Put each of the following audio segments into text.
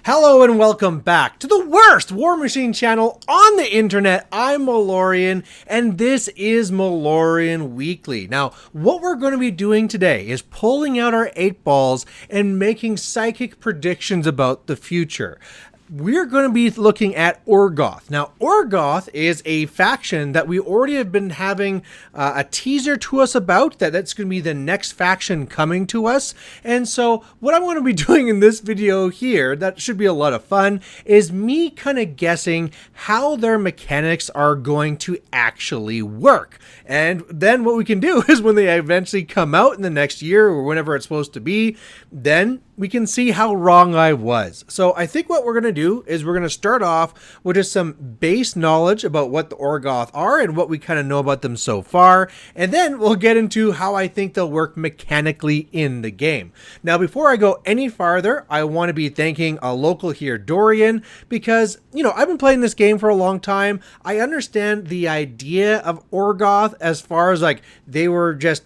Hello and welcome back to the worst Warmachine channel on the internet. I'm Malorian and this is Malorian Weekly. Now, what we're going to be doing today is pulling out our 8 balls and making psychic predictions about the future. We're going to be looking at Orgoth. Now, Orgoth is a faction that we already have been having a teaser to us about, that's going to be the next faction coming to us. And so what I'm going to be doing in this video here, that should be a lot of fun, is me kind of guessing how their mechanics are going to actually work. And then what we can do is when they eventually come out in the next year or whenever it's supposed to be, then we can see how wrong I was. So I think what we're going to do is we're going to start off with just some base knowledge about what the Orgoth are and what we kind of know about them so far. And then we'll get into how I think they'll work mechanically in the game. Now, before I go any farther, I want to be thanking a local here, Dorian, because, you know, I've been playing this game for a long time. I understand the idea of Orgoth as far as like they were just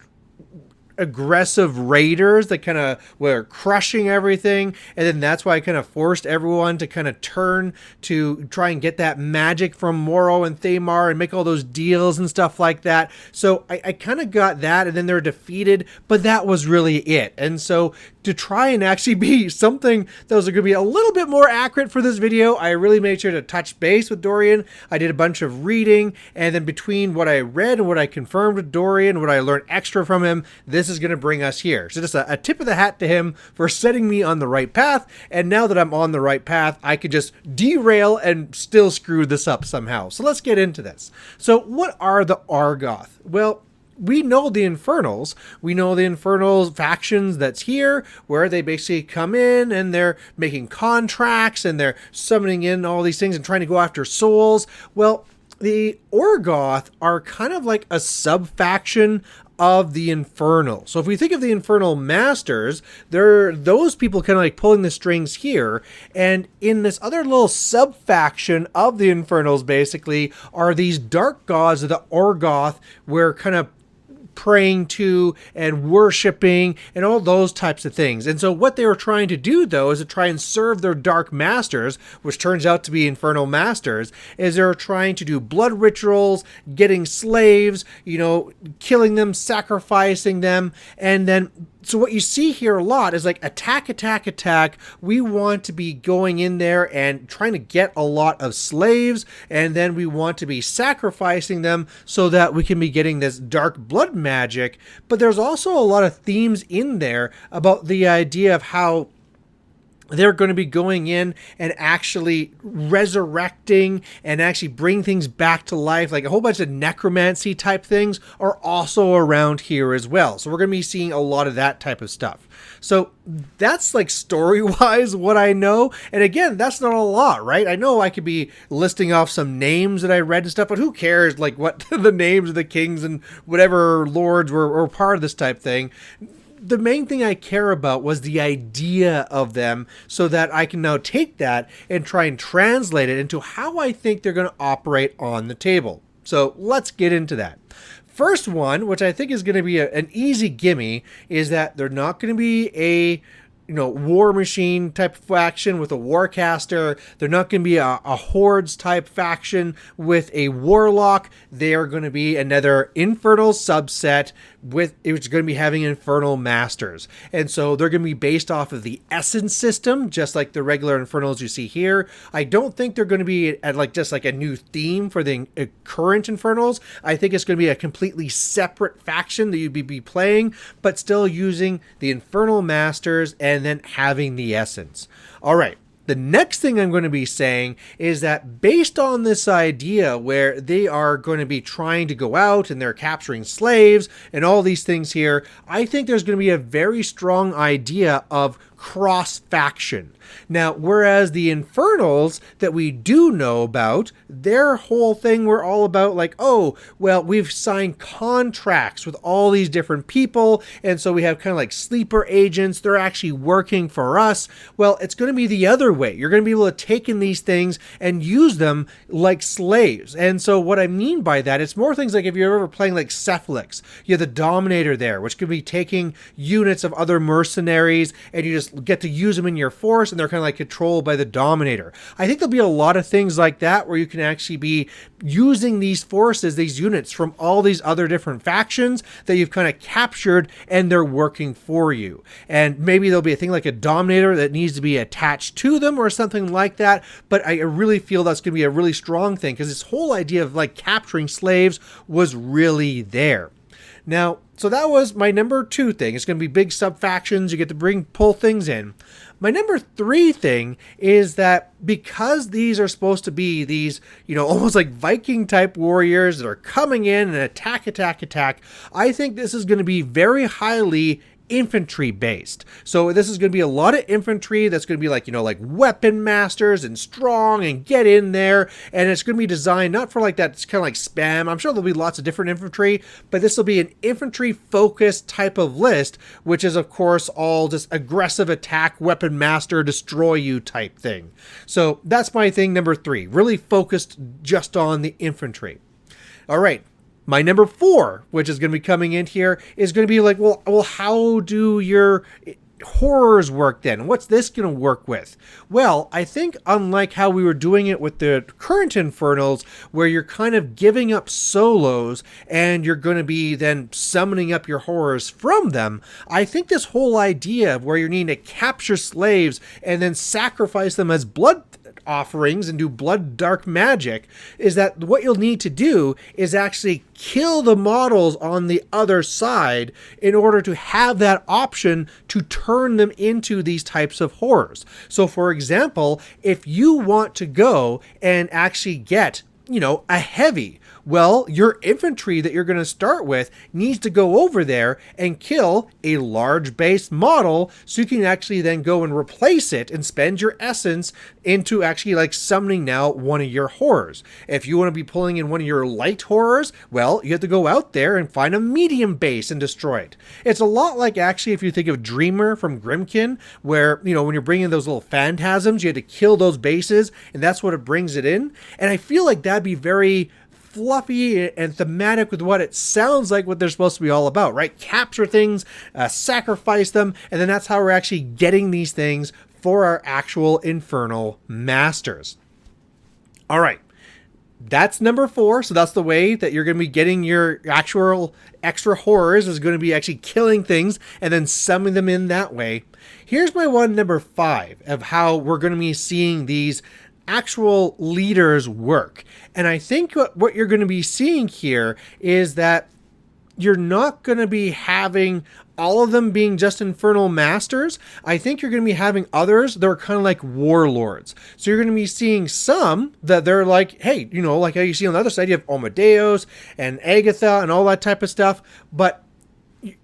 aggressive raiders that kind of were crushing everything, and then that's why I kind of forced everyone to kind of turn to try and get that magic from Moro and Thamar and make all those deals and stuff like that. So I kind of got that, and then they're defeated, but that was really it. And so to try and actually be something that was going to be a little bit more accurate for this video, I really made sure to touch base with Dorian. I did a bunch of reading, and then between what I read and what I confirmed with Dorian, what I learned extra from him, this is going to bring us here. So just a tip of the hat to him for setting me on the right path. And now that I'm on the right path, I could just derail and still screw this up somehow. So let's get into this. So what are the Orgoth? Well, we know the Infernals. We know the Infernals factions that's here, where they basically come in and they're making contracts and they're summoning in all these things and trying to go after souls. Well, the Orgoth are kind of like a sub-faction of the Infernal. So if we think of the Infernal Masters, they're those people kind of like pulling the strings here. And in this other little sub-faction of the Infernals basically are these dark gods of the Orgoth, where kind of praying to and worshiping and all those types of things. And so what they were trying to do, though, is to try and serve their dark masters, which turns out to be infernal masters, is they're trying to do blood rituals, getting slaves, you know, killing them, sacrificing them. And then so what you see here a lot is like attack, attack, attack. We want to be going in there and trying to get a lot of slaves, and then we want to be sacrificing them so that we can be getting this dark blood magic. But there's also a lot of themes in there about the idea of how they're going to be going in and actually resurrecting and actually bring things back to life. Like a whole bunch of necromancy type things are also around here as well. So we're going to be seeing a lot of that type of stuff. So that's like story-wise what I know. And again, that's not a lot, right? I know I could be listing off some names that I read and stuff, but who cares like what the names of the kings and whatever lords were part of this type thing. The main thing I care about was the idea of them, so that I can now take that and try and translate it into how I think they're going to operate on the table. So let's get into that. First one, which I think is going to be an easy gimme, is that they're not going to be a Warmachine type faction with a warcaster. They're not going to be a hordes type faction with a warlock. They are going to be another infernal subset with it's going to be having infernal masters. And so they're going to be based off of the essence system, just like the regular infernals you see here. I don't think they're going to be at like just like a new theme for the current infernals. I think it's going to be a completely separate faction that you'd be playing, but still using the infernal masters and then having the essence. All right. The next thing I'm going to be saying is that based on this idea where they are going to be trying to go out and they're capturing slaves and all these things here, I think there's going to be a very strong idea of cross-faction. Now, whereas the Infernals that we do know about, their whole thing were all about like, oh, well, we've signed contracts with all these different people, and so we have kind of like sleeper agents. They're actually working for us. Well, it's going to be the other way. You're going to be able to take in these things and use them like slaves. And so what I mean by that, it's more things like if you're ever playing like Cephalix, you have the Dominator there, which could be taking units of other mercenaries, and you just just get to use them in your force, and they're kind of like controlled by the Dominator. I think there'll be a lot of things like that where you can actually be using these forces, these units from all these other different factions that you've kind of captured, and they're working for you. And maybe there'll be a thing like a Dominator that needs to be attached to them or something like that. But I really feel that's going to be a really strong thing, because this whole idea of like capturing slaves was really there. Now, so that was my number 2 thing. It's going to be big sub-factions. You get to pull things in. My number 3 thing is that because these are supposed to be these, almost like Viking type warriors that are coming in and attack, I think this is going to be very highly infantry based. So this is going to be a lot of infantry that's going to be like, like weapon masters and strong and get in there. And it's going to be designed not for like that. It's kind of like spam. I'm sure there'll be lots of different infantry, but this will be an infantry focused type of list, which is of course all just aggressive attack, weapon master, destroy you type thing. So that's my thing. Number 3, really focused just on the infantry. All right. My number 4, which is going to be coming in here, is going to be like, well, how do your horrors work then? What's this going to work with? Well, I think unlike how we were doing it with the current Infernals, where you're kind of giving up solos and you're going to be then summoning up your horrors from them, I think this whole idea of where you're needing to capture slaves and then sacrifice them as blood offerings and do blood dark magic is that what you'll need to do is actually kill the models on the other side in order to have that option to turn them into these types of horrors. So for example, if you want to go and actually get a heavy, well, your infantry that you're going to start with needs to go over there and kill a large base model so you can actually then go and replace it and spend your essence into actually like summoning now one of your horrors. If you want to be pulling in one of your light horrors, well, you have to go out there and find a medium base and destroy it. It's a lot like actually if you think of Dreamer from Grimkin, where, when you're bringing those little phantasms, you had to kill those bases, and that's what it brings it in. And I feel like that'd be very fluffy and thematic with what it sounds like what they're supposed to be all about, right? Capture things, sacrifice them, and then that's how we're actually getting these things for our actual Infernal Masters. All right. That's number 4. So that's the way that you're going to be getting your actual extra horrors, is going to be actually killing things and then summoning them in that way. Here's my one, number 5, of how we're going to be seeing these actual leaders work. And I think what you're going to be seeing here is that you're not going to be having all of them being just Infernal Masters. I think you're going to be having others that are kind of like warlords. So you're going to be seeing some that they're like, hey, like how you see on the other side, you have Amadeus and Agatha and all that type of stuff. But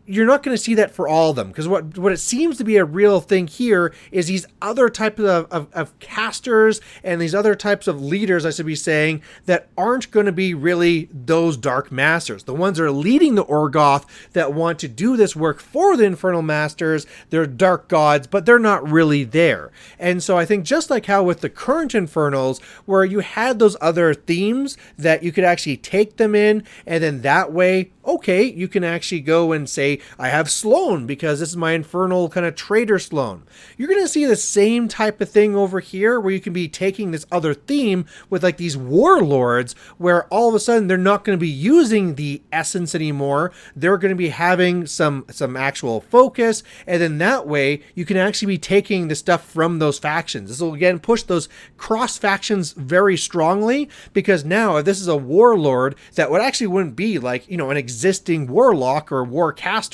you're not going to see that for all of them, because what it seems to be a real thing here is these other types of casters and these other types of leaders, I should be saying, that aren't going to be really those Dark Masters. The ones that are leading the Orgoth that want to do this work for the Infernal Masters, they're Dark Gods, but they're not really there. And so I think just like how with the current Infernals, where you had those other themes that you could actually take them in, and then that way, okay, you can actually go and say, I have Sloan because this is my infernal kind of traitor Sloan. You're going to see the same type of thing over here where you can be taking this other theme with like these warlords where all of a sudden they're not going to be using the essence anymore. They're going to be having some actual focus, and then that way you can actually be taking the stuff from those factions. This will again push those cross factions very strongly, because now if this is a warlord that wouldn't be like, an existing warlock or warcaster,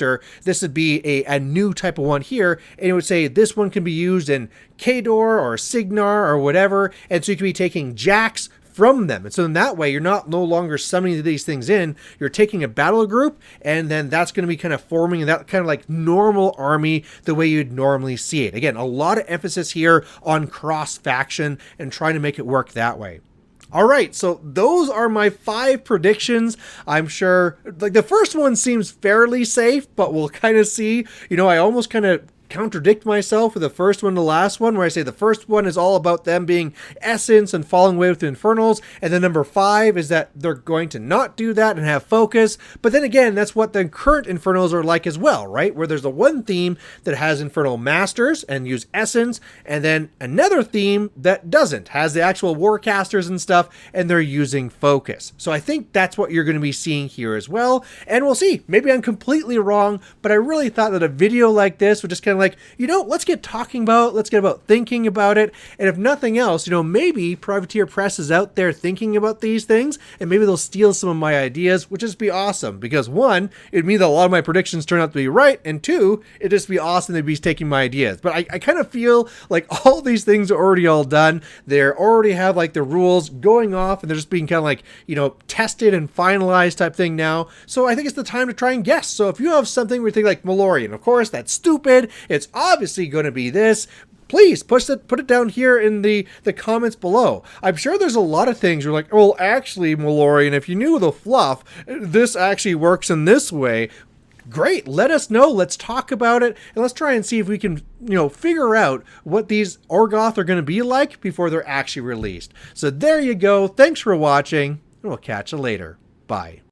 this would be a new type of one here, and it would say this one can be used in Kador or Signar or whatever, and so you can be taking jacks from them. And so in that way, you're no longer summoning these things in, you're taking a battle group, and then that's going to be kind of forming that kind of like normal army the way you'd normally see it. Again, a lot of emphasis here on cross faction and trying to make it work that way. All right, so those are my 5 predictions. I'm sure, like, the first one seems fairly safe, but we'll kind of see. I almost kind of contradict myself with the first one to the last one, where I say the first one is all about them being essence and falling away with the infernals, and then number 5 is that they're going to not do that and have focus. But then again, that's what the current infernals are like as well, right? Where there's the one theme that has infernal masters and use essence, and then another theme that doesn't, has the actual warcasters and stuff, and they're using focus. So I think that's what you're going to be seeing here as well, and we'll see. Maybe I'm completely wrong, but I really thought that a video like this would just kind of like, let's get talking about it, let's get about thinking about it, and if nothing else, maybe Privateer Press is out there thinking about these things, and maybe they'll steal some of my ideas, which would just be awesome, because 1, it'd mean that a lot of my predictions turn out to be right, and 2, it'd just be awesome they'd be taking my ideas. But I kind of feel like all these things are already all done. They already have like the rules going off, and they're just being kind of like, tested and finalized type thing now. So I think it's the time to try and guess. So if you have something where you think like Malorian, of course, that's stupid, it's obviously going to be this, please put it down here in the comments below. I'm sure there's a lot of things you're like, well, actually, Malorian, if you knew the fluff, this actually works in this way. Great, let us know, let's talk about it, and let's try and see if we can, figure out what these Orgoth are going to be like before they're actually released. So there you go, thanks for watching, and we'll catch you later. Bye.